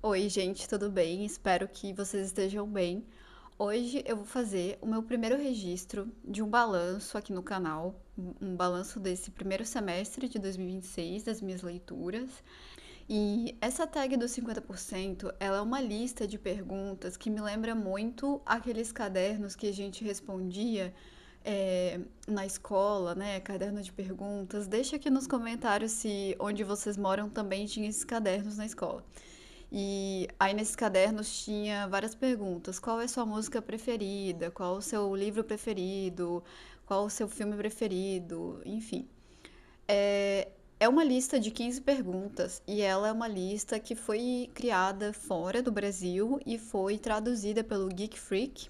Oi, gente, tudo bem? Espero que vocês estejam bem. Hoje eu vou fazer o meu primeiro registro de um balanço aqui no canal, um balanço desse primeiro semestre de 2026, das minhas leituras. E essa tag dos 50%, ela é uma lista de perguntas que me lembra muito aqueles cadernos que a gente respondia na escola, né? Caderno de perguntas. Deixa aqui nos comentários se onde vocês moram também tinha esses cadernos na escola. E aí nesses cadernos tinha várias perguntas. Qual é a sua música preferida? Qual é o seu livro preferido? Qual é o seu filme preferido? Enfim. É uma lista de 15 perguntas e ela é uma lista que foi criada fora do Brasil e foi traduzida pelo Geek Freak.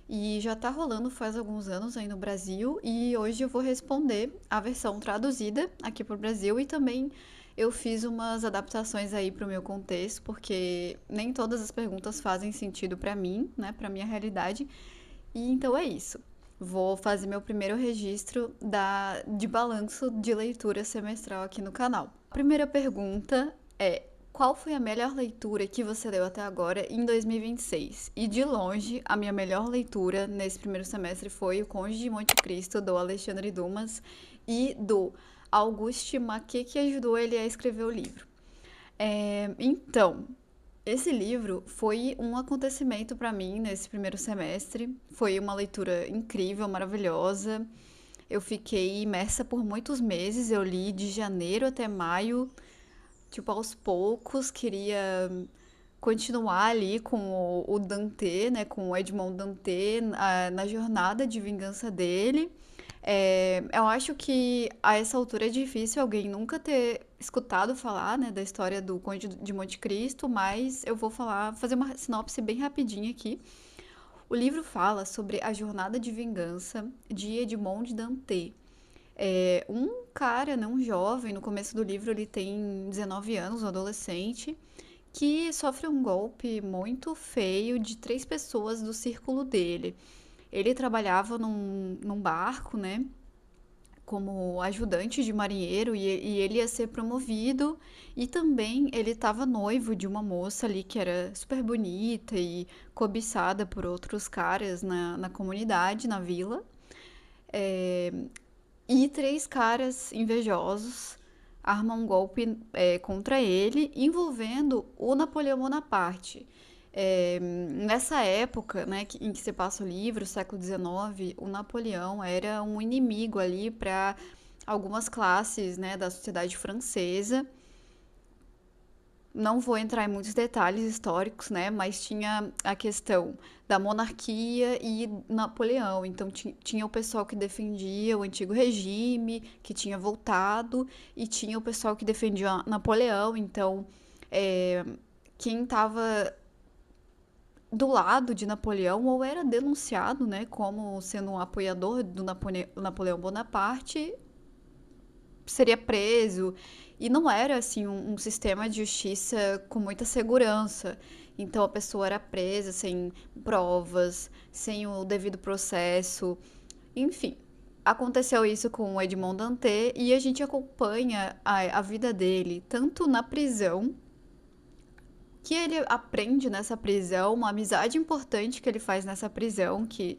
E já tá rolando faz alguns anos aí no Brasil e hoje eu vou responder a versão traduzida aqui pro Brasil e também eu fiz umas adaptações aí pro meu contexto, porque nem todas as perguntas fazem sentido pra mim, né, pra minha realidade. E então é isso. Vou fazer meu primeiro registro de balanço de leitura semestral aqui no canal. A primeira pergunta é: qual foi a melhor leitura que você leu até agora em 2026? E de longe, a minha melhor leitura nesse primeiro semestre foi O Conde de Monte Cristo, do Alexandre Dumas, e do Auguste Maquet, que ajudou ele a escrever o livro. Então, esse livro foi um acontecimento para mim nesse primeiro semestre. Foi uma leitura incrível, maravilhosa. Eu fiquei imersa por muitos meses. Eu li de janeiro até maio, tipo aos poucos. Queria continuar ali com o Dante, né, com o Edmond Dante, na jornada de vingança dele. Eu acho que a essa altura é difícil alguém nunca ter escutado falar, né, da história do Conde de Monte Cristo, mas eu vou fazer uma sinopse bem rapidinha aqui. O livro fala sobre a jornada de vingança de Edmond Dantès. É um cara, né, um jovem, no começo do livro ele tem 19 anos, um adolescente, que sofre um golpe muito feio de três pessoas do círculo dele. Ele trabalhava num barco, né? Como ajudante de marinheiro e ele ia ser promovido e também ele estava noivo de uma moça ali que era super bonita e cobiçada por outros caras na comunidade, na vila. É, e três caras invejosos armam um golpe contra ele, envolvendo o Napoleão Bonaparte. Nessa época, né, em que se passa o livro, século XIX, o Napoleão era um inimigo ali para algumas classes, né, da sociedade francesa. Não vou entrar em muitos detalhes históricos, né, mas tinha a questão da monarquia e Napoleão. Então tinha o pessoal que defendia o antigo regime, que tinha voltado, e tinha o pessoal que defendia Napoleão. Então, é, quem estava do lado de Napoleão ou era denunciado, né, como sendo um apoiador do Napoleão Bonaparte, seria preso. E não era assim um sistema de justiça com muita segurança. Então a pessoa era presa sem provas, sem o devido processo. Enfim, aconteceu isso com o Edmond Dantès e a gente acompanha a vida dele tanto na prisão, que ele aprende nessa prisão, uma amizade importante que ele faz nessa prisão, que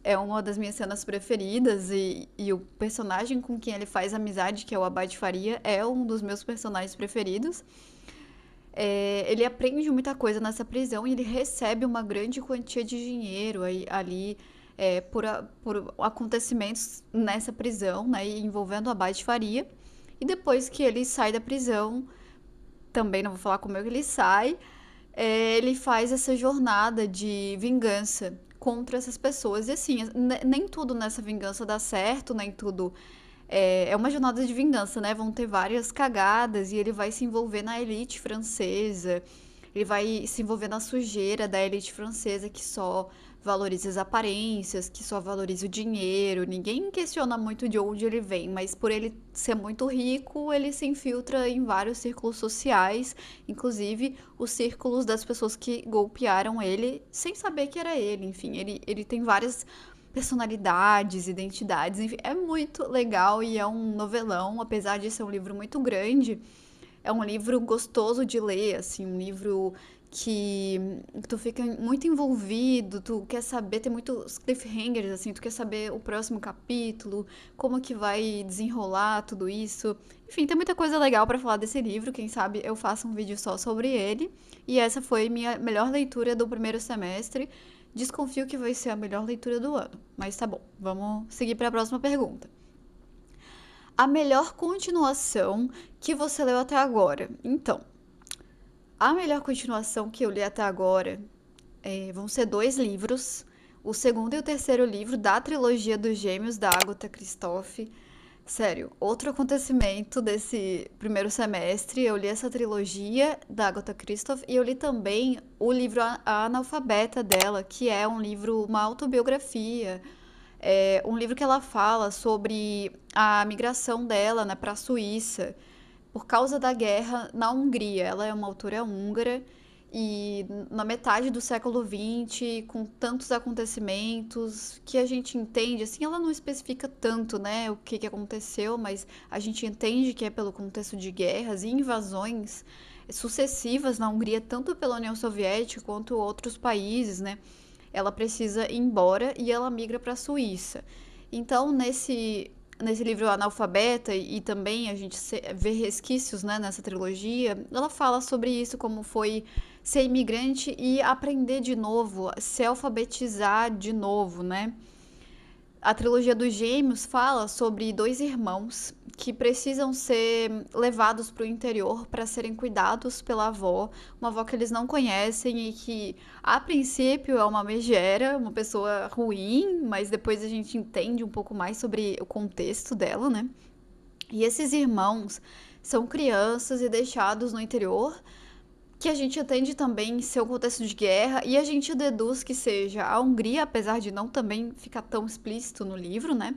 é uma das minhas cenas preferidas, e o personagem com quem ele faz amizade, que é o Abade Faria, é um dos meus personagens preferidos. Ele aprende muita coisa nessa prisão e ele recebe uma grande quantia de dinheiro ali por acontecimentos nessa prisão, né, envolvendo o Abade Faria. E depois que ele sai da prisão, também não vou falar como é que ele sai, ele faz essa jornada de vingança contra essas pessoas. E assim, nem tudo nessa vingança dá certo, nem tudo. É uma jornada de vingança, né? Vão ter várias cagadas e ele vai se envolver na elite francesa, ele vai se envolver na sujeira da elite francesa que só valoriza as aparências, que só valoriza o dinheiro. Ninguém questiona muito de onde ele vem, mas por ele ser muito rico, ele se infiltra em vários círculos sociais, inclusive os círculos das pessoas que golpearam ele sem saber que era ele. Enfim, ele tem várias personalidades, identidades, enfim, é muito legal e é um novelão, apesar de ser um livro muito grande, é um livro gostoso de ler, assim, um livro que tu fica muito envolvido, tu quer saber, tem muitos cliffhangers, assim, tu quer saber o próximo capítulo, como que vai desenrolar tudo isso. Enfim, tem muita coisa legal pra falar desse livro, quem sabe eu faço um vídeo só sobre ele. E essa foi minha melhor leitura do primeiro semestre. Desconfio que vai ser a melhor leitura do ano, mas tá bom, vamos seguir para a próxima pergunta. A melhor continuação que você leu até agora? Então, a melhor continuação que eu li até agora vão ser dois livros. O segundo e o terceiro livro da trilogia dos Gêmeos da Agatha Christophe. Sério, outro acontecimento desse primeiro semestre, eu li essa trilogia da Agatha Christophe e eu li também o livro A Analfabeta dela, que é um livro, uma autobiografia, um livro que ela fala sobre a migração dela, né, para a Suíça por causa da guerra na Hungria. Ela é uma autora húngara e na metade do século XX, com tantos acontecimentos que a gente entende, assim, ela não especifica tanto, né, o que aconteceu, mas a gente entende que é pelo contexto de guerras e invasões sucessivas na Hungria, tanto pela União Soviética quanto outros países, né? Ela precisa ir embora e ela migra para a Suíça. Então, nesse livro Analfabeta, e também a gente vê resquícios, né, nessa trilogia, ela fala sobre isso, como foi ser imigrante e aprender de novo, se alfabetizar de novo, né? A trilogia dos Gêmeos fala sobre dois irmãos que precisam ser levados para o interior para serem cuidados pela avó, uma avó que eles não conhecem e que, a princípio, é uma megera, uma pessoa ruim, mas depois a gente entende um pouco mais sobre o contexto dela, né? E esses irmãos são crianças e deixados no interior, que a gente entende também ser um contexto de guerra, e a gente deduz que seja a Hungria, apesar de não também ficar tão explícito no livro, né?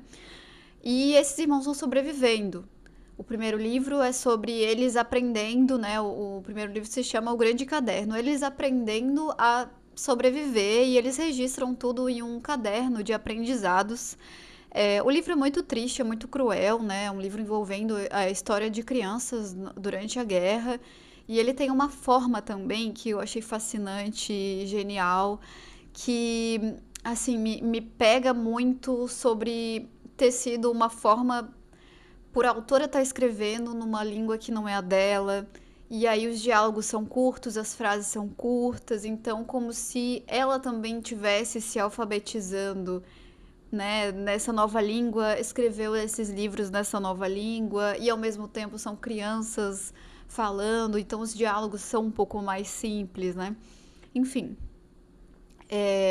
E esses irmãos vão sobrevivendo. O primeiro livro é sobre eles aprendendo, né? O primeiro livro se chama O Grande Caderno. Eles aprendendo a sobreviver e eles registram tudo em um caderno de aprendizados. O livro é muito triste, é muito cruel, né? É um livro envolvendo a história de crianças durante a guerra. E ele tem uma forma também que eu achei fascinante, genial, que, assim, me pega muito sobre ter sido uma forma por a autora estar escrevendo numa língua que não é a dela. E aí os diálogos são curtos, as frases são curtas, então como se ela também tivesse se alfabetizando, né, nessa nova língua, escreveu esses livros nessa nova língua e ao mesmo tempo são crianças falando, então os diálogos são um pouco mais simples, né? Enfim,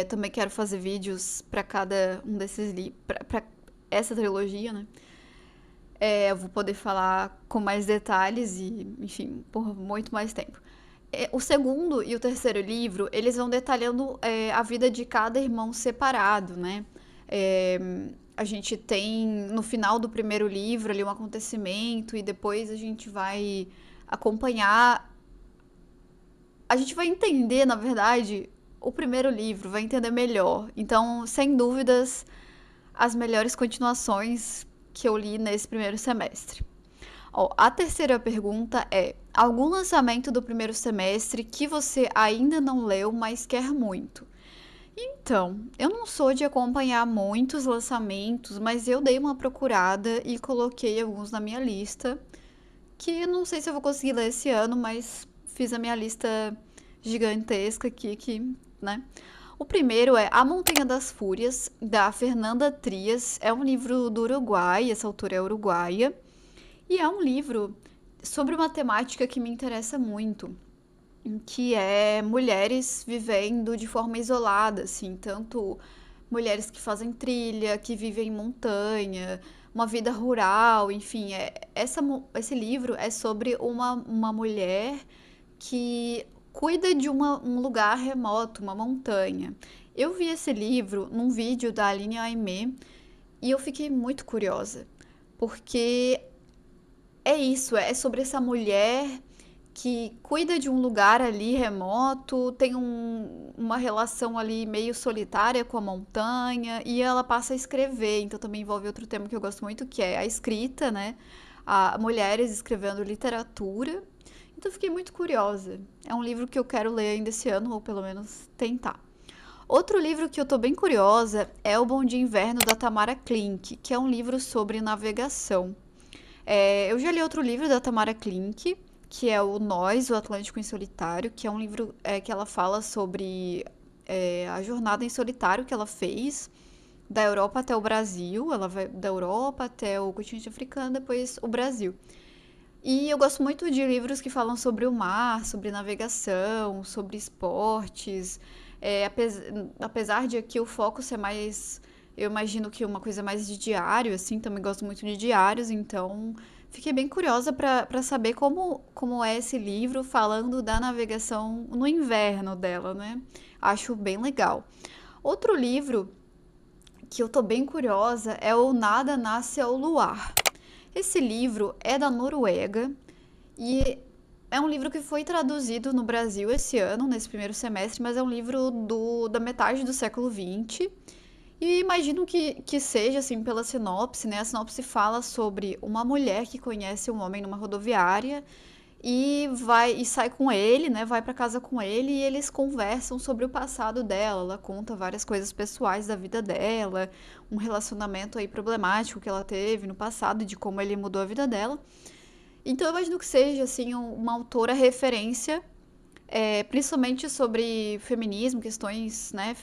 também quero fazer vídeos para cada um desses livros, para essa trilogia, né? Eu vou poder falar com mais detalhes e, enfim, por muito mais tempo. O segundo e o terceiro livro, eles vão detalhando a vida de cada irmão separado, né? É, a gente tem no final do primeiro livro ali um acontecimento e depois a gente vai acompanhar, a gente vai entender, na verdade, o primeiro livro, vai entender melhor. Então, sem dúvidas, as melhores continuações que eu li nesse primeiro semestre. Ó, a terceira pergunta é: algum lançamento do primeiro semestre que você ainda não leu, mas quer muito? Então, eu não sou de acompanhar muitos lançamentos, mas eu dei uma procurada e coloquei alguns na minha lista, que eu não sei se eu vou conseguir ler esse ano, mas fiz a minha lista gigantesca aqui, que, né? O primeiro é A Montanha das Fúrias, da Fernanda Trias. É um livro do Uruguai, essa autora é uruguaia. E é um livro sobre uma temática que me interessa muito, que é mulheres vivendo de forma isolada, assim, tanto mulheres que fazem trilha, que vivem em montanha, uma vida rural, enfim, esse livro é sobre uma mulher que cuida de um lugar remoto, uma montanha. Eu vi esse livro num vídeo da Aline Aimee e eu fiquei muito curiosa, porque é isso, é sobre essa mulher que cuida de um lugar ali remoto, tem uma relação ali meio solitária com a montanha e ela passa a escrever. Então também envolve outro tema que eu gosto muito, que é a escrita, né? Mulheres escrevendo literatura. Então eu fiquei muito curiosa. É um livro que eu quero ler ainda esse ano, ou pelo menos tentar. Outro livro que eu tô bem curiosa é O Bom Dia Inverno da Tamara Klink, que é um livro sobre navegação. Eu já li outro livro da Tamara Klink, que é o Nós, o Atlântico em Solitário, que é um livro que ela fala sobre a jornada em solitário que ela fez da Europa até o Brasil. Ela vai da Europa até o continente africano, depois o Brasil. E eu gosto muito de livros que falam sobre o mar, sobre navegação, sobre esportes. Apesar de aqui o foco ser mais. Eu imagino que uma coisa mais de diário, assim, também gosto muito de diários, então fiquei bem curiosa para saber como é esse livro falando da navegação no inverno dela, né? Acho bem legal. Outro livro que eu tô bem curiosa é o Nada Nasce ao Luar. Esse livro é da Noruega e é um livro que foi traduzido no Brasil esse ano, nesse primeiro semestre, mas é um livro da metade do século XX. E imagino que seja, assim, pela sinopse, né? A sinopse fala sobre uma mulher que conhece um homem numa rodoviária e vai e sai com ele, né? Vai para casa com ele e eles conversam sobre o passado dela. Ela conta várias coisas pessoais da vida dela, um relacionamento aí problemático que ela teve no passado, de como ele mudou a vida dela. Então eu imagino que seja assim uma autora referência, principalmente sobre feminismo, questões, né,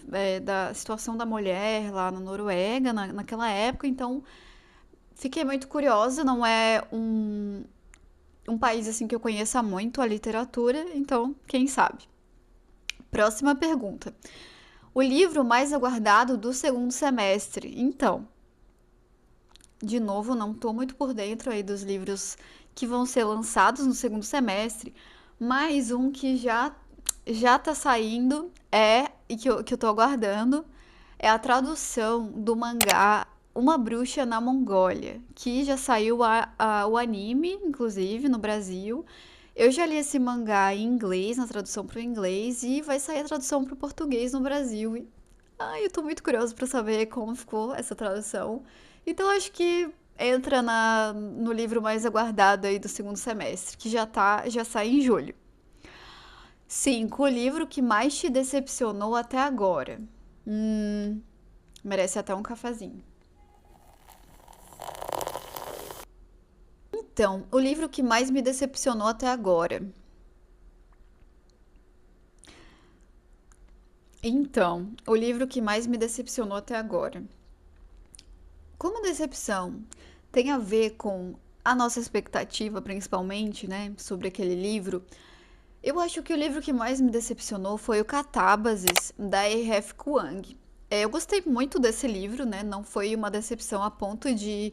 da situação da mulher lá na Noruega naquela época. Então fiquei muito curiosa. Não é um país assim que eu conheça muito a literatura, então quem sabe. Próxima pergunta. O livro mais aguardado do segundo semestre. Então, de novo, não estou muito por dentro aí dos livros que vão ser lançados no segundo semestre, mas um que já está saindo e que eu tô aguardando é a tradução do mangá Uma Bruxa na Mongólia, que já saiu o anime, inclusive, no Brasil. Eu já li esse mangá em inglês, na tradução para o inglês, e vai sair a tradução para o português no Brasil. Eu tô muito curiosa para saber como ficou essa tradução. Então acho que entra no livro mais aguardado aí do segundo semestre, que já sai em julho. 5. O livro que mais te decepcionou até agora. Merece até um cafezinho. Então, o livro que mais me decepcionou até agora. Então, o livro que mais me decepcionou até agora. Como decepção tem a ver com a nossa expectativa, principalmente, né, sobre aquele livro, eu acho que o livro que mais me decepcionou foi o Catábases, da E.F. Kuang. Eu gostei muito desse livro, né? Não foi uma decepção a ponto de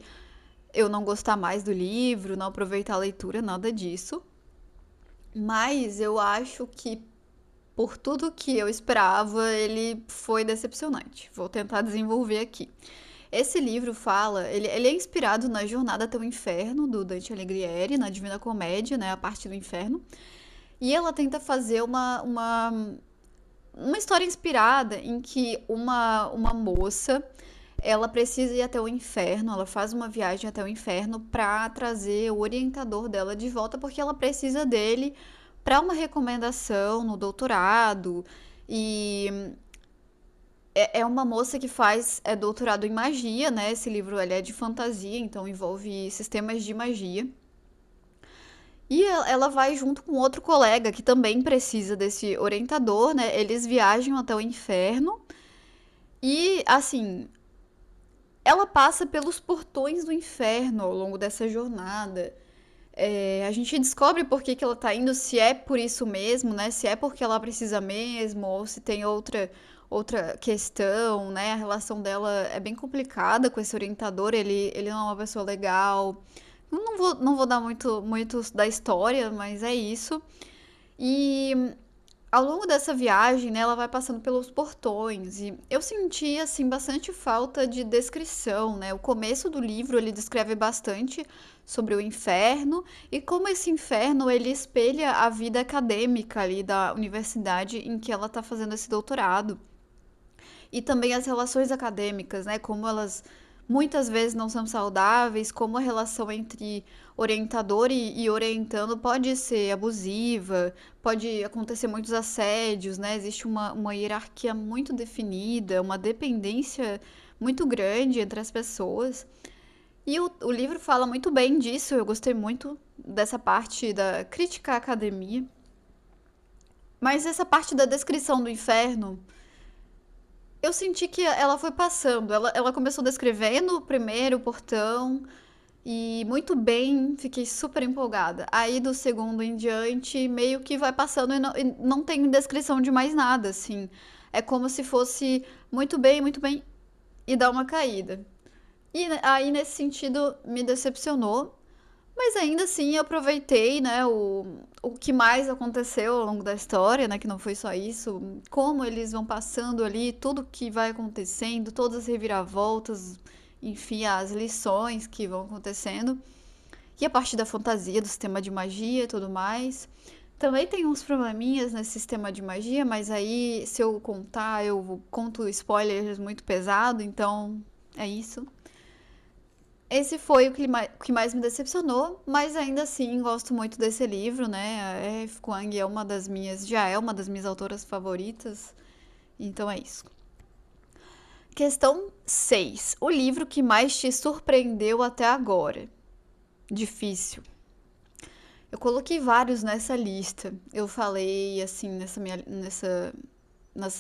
eu não gostar mais do livro, não aproveitar a leitura, nada disso. Mas eu acho que por tudo que eu esperava, ele foi decepcionante. Vou tentar desenvolver aqui. Esse livro fala, ele é inspirado na Jornada até o Inferno, do Dante Alighieri, na Divina Comédia, né, a parte do inferno. E ela tenta fazer uma história inspirada em que uma moça, ela precisa ir até o inferno, ela faz uma viagem até o inferno para trazer o orientador dela de volta, porque ela precisa dele para uma recomendação no doutorado. E é uma moça que faz doutorado em magia, né? Esse livro ele é de fantasia, então envolve sistemas de magia. E ela vai junto com outro colega que também precisa desse orientador, né? Eles viajam até o inferno e, assim, ela passa pelos portões do inferno ao longo dessa jornada. A gente descobre por que ela tá indo, se é por isso mesmo, né? Se é porque ela precisa mesmo, ou se tem outra questão, né? A relação dela é bem complicada com esse orientador, ele não é uma pessoa legal. Eu não vou dar muito da história, mas é isso. E ao longo dessa viagem, né, ela vai passando pelos portões e eu senti assim bastante falta de descrição, né? O começo do livro ele descreve bastante sobre o inferno e como esse inferno ele espelha a vida acadêmica ali da universidade em que ela está fazendo esse doutorado. E também as relações acadêmicas, né? Como elas muitas vezes não são saudáveis, como a relação entre orientador e orientando pode ser abusiva, pode acontecer muitos assédios, né? Existe uma hierarquia muito definida, uma dependência muito grande entre as pessoas. E o livro fala muito bem disso, eu gostei muito dessa parte da crítica à academia. Mas essa parte da descrição do inferno, eu senti que ela foi passando. Ela começou descrevendo o primeiro portão e muito bem, fiquei super empolgada. Aí do segundo em diante, meio que vai passando e não tem descrição de mais nada, assim. É como se fosse muito bem, e dá uma caída. E aí, nesse sentido, me decepcionou. Mas ainda assim, eu aproveitei, né, o que mais aconteceu ao longo da história, né, que não foi só isso, como eles vão passando ali, tudo que vai acontecendo, todas as reviravoltas, enfim, as lições que vão acontecendo. E a parte da fantasia, do sistema de magia e tudo mais. Também tem uns probleminhas nesse sistema de magia, mas aí, se eu contar, eu conto spoilers muito pesado, então é isso. Esse foi o que mais me decepcionou, mas ainda assim gosto muito desse livro, né? A E.F. Kuang é uma das minhas, já é uma das minhas autoras favoritas, então é isso. Questão 6. O livro que mais te surpreendeu até agora? Difícil. Eu coloquei vários nessa lista. Eu falei assim nessas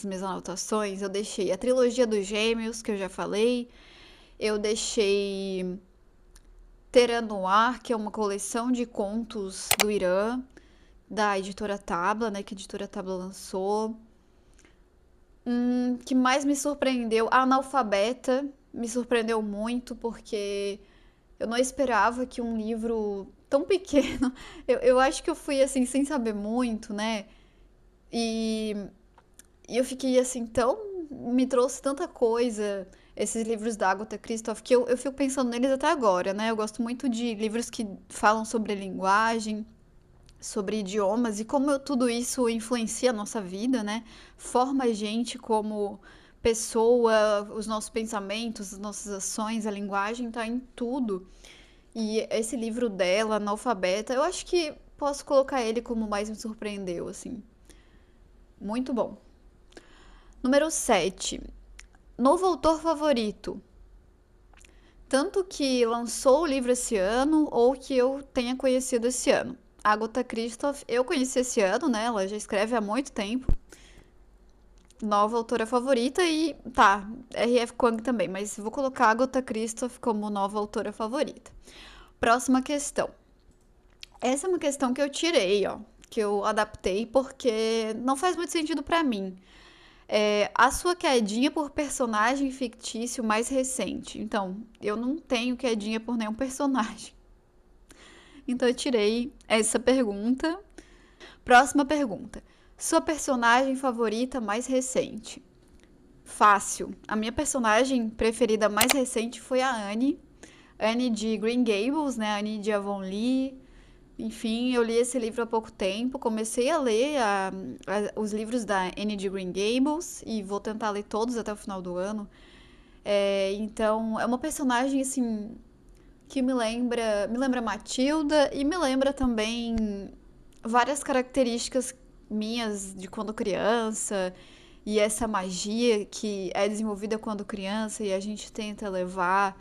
minhas anotações, eu deixei a trilogia dos Gêmeos, que eu já falei, eu deixei Terra Noir, que é uma coleção de contos do Irã, da editora Tabla, né, que a editora Tabla lançou. Que mais me surpreendeu? A Analfabeta me surpreendeu muito, porque eu não esperava que um livro tão pequeno. Eu acho que eu fui assim, sem saber muito, né? E, e eu fiquei assim, tão. Me trouxe tanta coisa, esses livros da Agatha Christoph, que eu fico pensando neles até agora, né? Eu gosto muito de livros que falam sobre linguagem, sobre idiomas e como tudo isso influencia a nossa vida, né? Forma a gente como pessoa, os nossos pensamentos, as nossas ações, a linguagem tá em tudo. E esse livro dela, Analfabeta, eu acho que posso colocar ele como mais me surpreendeu, assim. Muito bom. Número 7. Novo autor favorito. Tanto que lançou o livro esse ano ou que eu tenha conhecido esse ano. A Agatha Christoph eu conheci esse ano, né? Ela já escreve há muito tempo. Nova autora favorita e tá, R.F. Kuang também, mas vou colocar a Agatha Christoph como nova autora favorita. Próxima questão. Essa é uma questão que eu tirei, ó, que eu adaptei porque não faz muito sentido pra mim. A sua quedinha por personagem fictício mais recente. Então, eu não tenho quedinha por nenhum personagem. Então, eu tirei essa pergunta. Próxima pergunta. Sua personagem favorita mais recente? Fácil. A minha personagem preferida mais recente foi a Anne. Anne de Green Gables, né? Anne de Avonlea. Enfim, eu li esse livro há pouco tempo. Comecei a ler os livros da Anne de Green Gables e vou tentar ler todos até o final do ano. Então, é uma personagem assim que me lembra Matilda e me lembra também várias características minhas de quando criança e essa magia que é desenvolvida quando criança e a gente tenta levar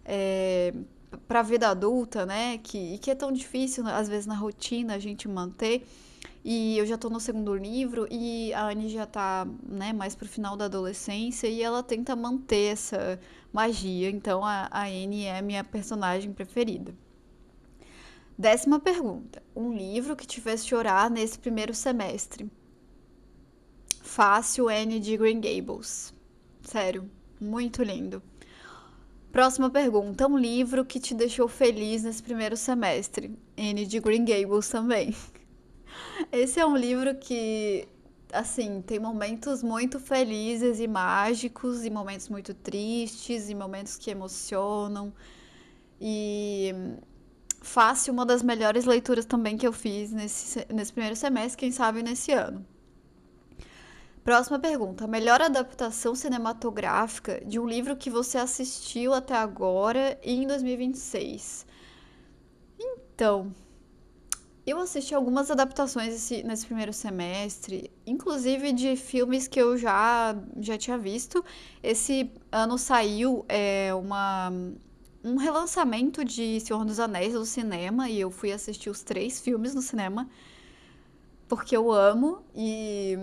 é, para a vida adulta, né? Que é tão difícil, às vezes, na rotina a gente manter. E eu já tô no segundo livro e a Anne já tá, né, mais pro final da adolescência e ela tenta manter essa magia. Então a Anne é a minha personagem preferida. 10ª pergunta. Um livro que te fez chorar nesse primeiro semestre? Fácil, Anne de Green Gables. Sério, muito lindo. Próxima pergunta. Um livro que te deixou feliz nesse primeiro semestre? Anne de Green Gables também. Esse é um livro que, assim, tem momentos muito felizes e mágicos, e momentos muito tristes, e momentos que emocionam. E fácil, uma das melhores leituras também que eu fiz nesse primeiro semestre, quem sabe nesse ano. Próxima pergunta. Melhor adaptação cinematográfica de um livro que você assistiu até agora em 2026? Então, eu assisti algumas adaptações nesse primeiro semestre, inclusive de filmes que eu já tinha visto. Esse ano saiu um relançamento de Senhor dos Anéis no cinema e eu fui assistir os três filmes no cinema porque eu amo e,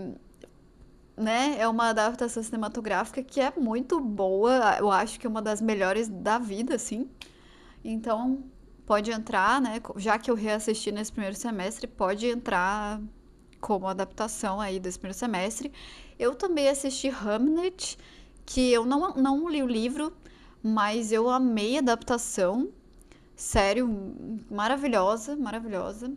né, é uma adaptação cinematográfica que é muito boa. Eu acho que é uma das melhores da vida, assim. Então, pode entrar, né? Já que eu reassisti nesse primeiro semestre, pode entrar como adaptação aí desse primeiro semestre. Eu também assisti Hamnet, que eu não li o livro, mas eu amei a adaptação. Sério, maravilhosa, maravilhosa.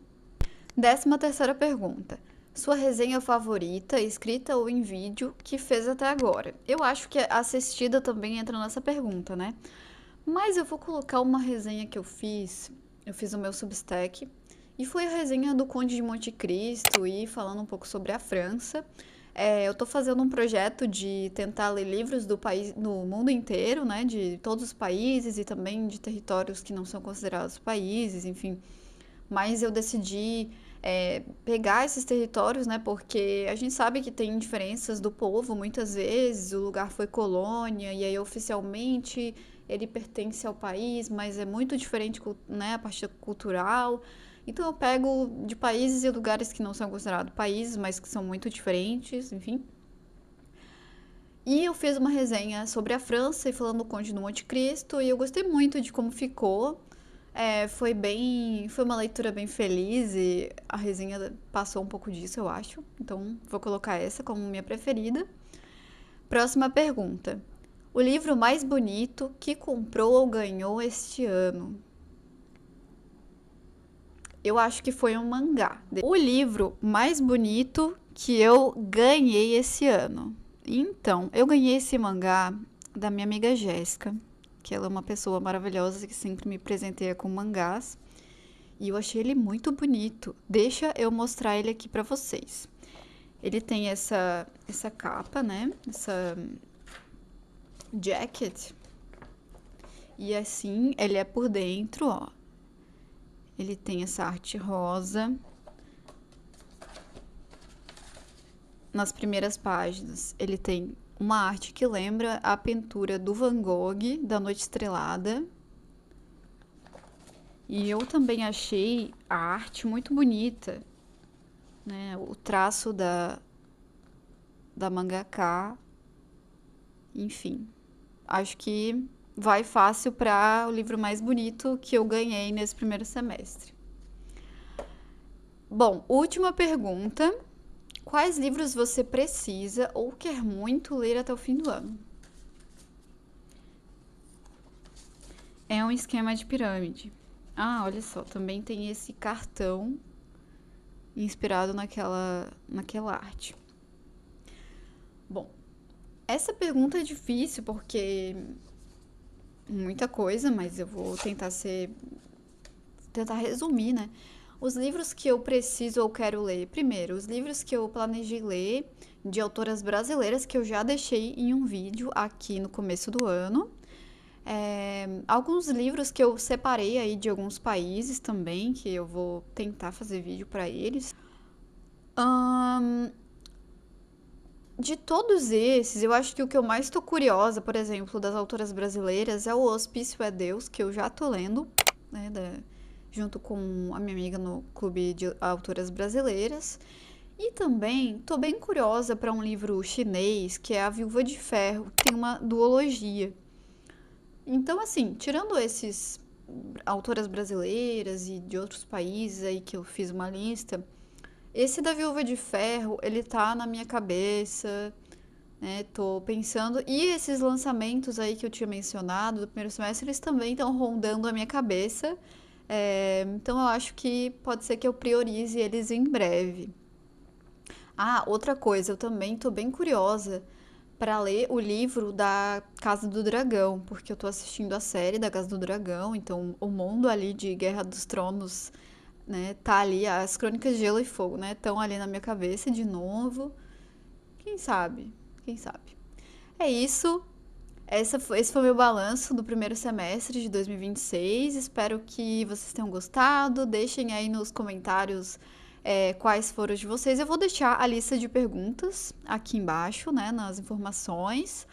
13ª pergunta. Sua resenha favorita, escrita ou em vídeo, que fez até agora? Eu acho que a assistida também entra nessa pergunta, né? Mas eu vou colocar uma resenha que eu fiz o meu Substack, e foi a resenha do Conde de Monte Cristo e falando um pouco sobre a França. Eu tô fazendo um projeto de tentar ler livros do país, no mundo inteiro, né, de todos os países e também de territórios que não são considerados países, enfim. Mas eu decidi pegar esses territórios, né, porque a gente sabe que tem diferenças do povo, muitas vezes o lugar foi colônia e aí oficialmente ele pertence ao país, mas é muito diferente, né, a parte cultural. Então eu pego de países e lugares que não são considerados países, mas que são muito diferentes, enfim. E eu fiz uma resenha sobre a França e falando do Conde do Monte Cristo, e eu gostei muito de como ficou. Foi uma leitura bem feliz e a resenha passou um pouco disso, eu acho. Então, vou colocar essa como minha preferida. Próxima pergunta. O livro mais bonito que comprou ou ganhou este ano? Eu acho que foi um mangá. O livro mais bonito que eu ganhei esse ano. Então, eu ganhei esse mangá da minha amiga Jéssica, que ela é uma pessoa maravilhosa que sempre me presenteia com mangás. E eu achei ele muito bonito. Deixa eu mostrar ele aqui pra vocês. Ele tem essa capa, né? Essa jacket. E assim, ele é por dentro, ó. Ele tem essa arte rosa. Nas primeiras páginas, ele tem uma arte que lembra a pintura do Van Gogh, da Noite Estrelada. E eu também achei a arte muito bonita, né? O traço da mangaka, enfim. Acho que vai fácil para o livro mais bonito que eu ganhei nesse primeiro semestre. Bom, última pergunta. Quais livros você precisa ou quer muito ler até o fim do ano? É um esquema de pirâmide. Ah, olha só, também tem esse cartão inspirado naquela arte. Bom, essa pergunta é difícil porque muita coisa, mas eu vou tentar resumir, né? Os livros que eu preciso ou quero ler. Primeiro, os livros que eu planejei ler de autoras brasileiras que eu já deixei em um vídeo aqui no começo do ano. Alguns livros que eu separei aí de alguns países também, que eu vou tentar fazer vídeo para eles. Ahn, de todos esses, eu acho que o que eu mais tô curiosa, por exemplo, das autoras brasileiras, é o Hospício é Deus, que eu já tô lendo, né, junto com a minha amiga no Clube de Autoras Brasileiras. E também tô bem curiosa para um livro chinês, que é A Viúva de Ferro, que tem uma duologia. Então, assim, tirando esses autoras brasileiras e de outros países aí que eu fiz uma lista, esse da Viúva de Ferro, ele tá na minha cabeça, né? Tô pensando. E esses lançamentos aí que eu tinha mencionado do primeiro semestre, eles também estão rondando a minha cabeça. Então eu acho que pode ser que eu priorize eles em breve. Ah, outra coisa, eu também tô bem curiosa para ler o livro da Casa do Dragão, porque eu tô assistindo a série da Casa do Dragão, então o mundo ali de Guerra dos Tronos, né, tá ali, as Crônicas de Gelo e Fogo, né, estão ali na minha cabeça de novo. Quem sabe? Quem sabe? É isso. Esse foi o meu balanço do primeiro semestre de 2026. Espero que vocês tenham gostado. Deixem aí nos comentários quais foram os de vocês. Eu vou deixar a lista de perguntas aqui embaixo, né, nas informações.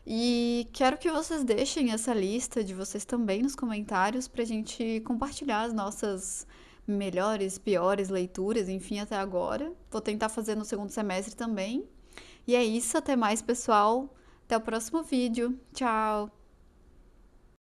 E quero que vocês deixem essa lista de vocês também nos comentários para a gente compartilhar as nossas melhores, piores leituras, enfim, até agora. Vou tentar fazer no segundo semestre também. E é isso, até mais, pessoal. Até o próximo vídeo. Tchau!